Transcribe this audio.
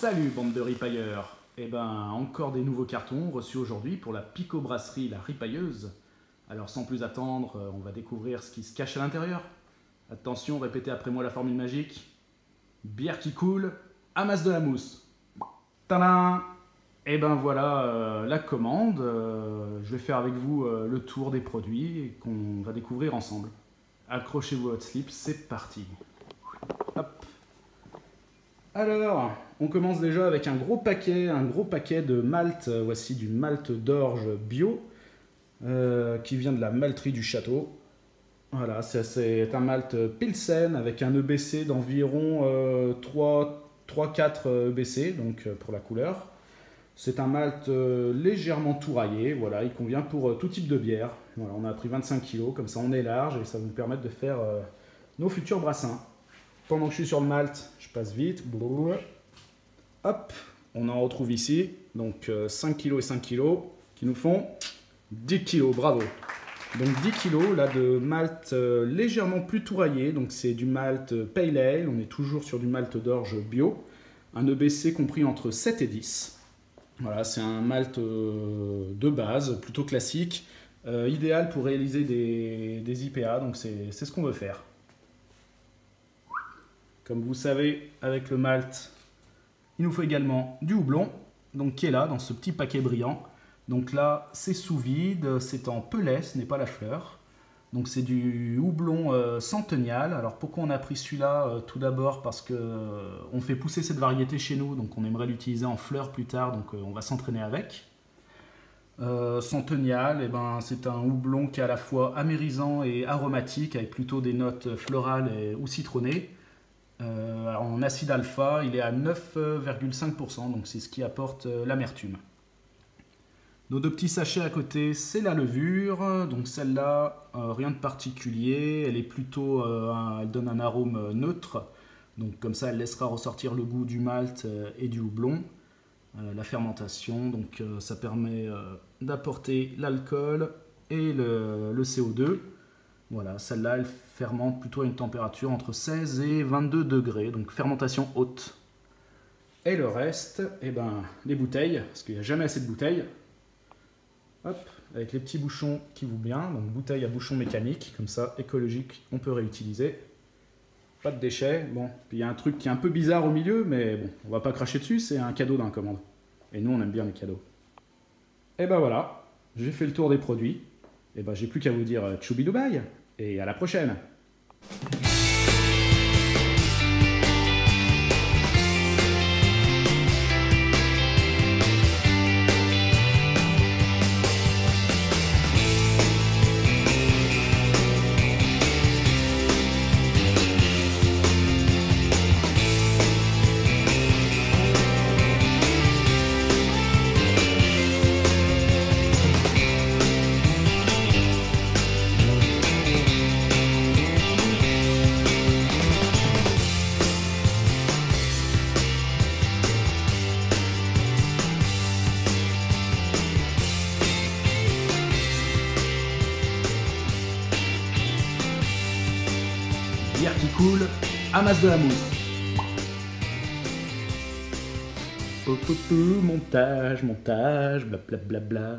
Salut bande de ripailleurs. Eh ben encore des nouveaux cartons reçus aujourd'hui pour la Pico-Brasserie La Ripailleuse. Alors sans plus attendre, on va découvrir ce qui se cache à l'intérieur. Attention, répétez après moi la formule magique. Bière qui coule, amasse de la mousse. Tadam! Et ben voilà la commande. Je vais faire avec vous le tour des produits qu'on va découvrir ensemble. Accrochez-vous à votre slip, c'est parti. Hop. Alors, on commence déjà avec un gros paquet de malt. Voici du malt d'orge bio qui vient de la malterie du château. Voilà, c'est un malt Pilsen avec un EBC d'environ 3-4 EBC, donc pour la couleur. C'est un malt légèrement touraillé, voilà, il convient pour tout type de bière. Voilà, on a pris 25 kg, comme ça on est large et ça va nous permettre de faire nos futurs brassins. Pendant que je suis sur le malt, je passe vite. Hop, on en retrouve ici. Donc 5 kg et 5 kg qui nous font 10 kg, bravo. Donc 10 kg là, de malt légèrement plus touraillé. Donc c'est du malt Pale Ale, on est toujours sur du malt d'orge bio. Un EBC compris entre 7 et 10. Voilà, c'est un malt de base, plutôt classique. Idéal pour réaliser des IPA, donc c'est ce qu'on veut faire. Comme vous savez, avec le malt, il nous faut également du houblon, donc qui est là, dans ce petit paquet brillant. Donc là, c'est sous vide, c'est en pellet, ce n'est pas la fleur. Donc c'est du houblon centennial. Alors pourquoi on a pris celui-là? Tout d'abord parce qu'on fait pousser cette variété chez nous, donc on aimerait l'utiliser en fleurs plus tard, donc on va s'entraîner avec. Centennial, eh ben, c'est un houblon qui est à la fois amérisant et aromatique, avec plutôt des notes florales ou citronnées. En acide alpha, il est à 9,5%, donc c'est ce qui apporte l'amertume. Nos deux petits sachets à côté, c'est la levure. Donc celle-là, rien de particulier. Elle est plutôt, elle donne un arôme neutre. Donc comme ça, elle laissera ressortir le goût du malt et du houblon. La fermentation, donc ça permet d'apporter l'alcool et le CO2. Voilà, celle-là, elle fermente plutôt à une température entre 16 et 22 degrés, donc fermentation haute. Et le reste, eh ben, les bouteilles, parce qu'il n'y a jamais assez de bouteilles. Hop, avec les petits bouchons qui vont bien, donc bouteille à bouchon mécanique, comme ça, écologique, on peut réutiliser. Pas de déchets, bon, puis il y a un truc qui est un peu bizarre au milieu, mais bon, on va pas cracher dessus, c'est un cadeau d'un commande. Et nous, on aime bien les cadeaux. Et ben voilà, j'ai fait le tour des produits. Et ben j'ai plus qu'à vous dire tchoubi-doubaï, et à la prochaine! Bière qui coule, amasse de la mousse. Montage, montage, blablabla.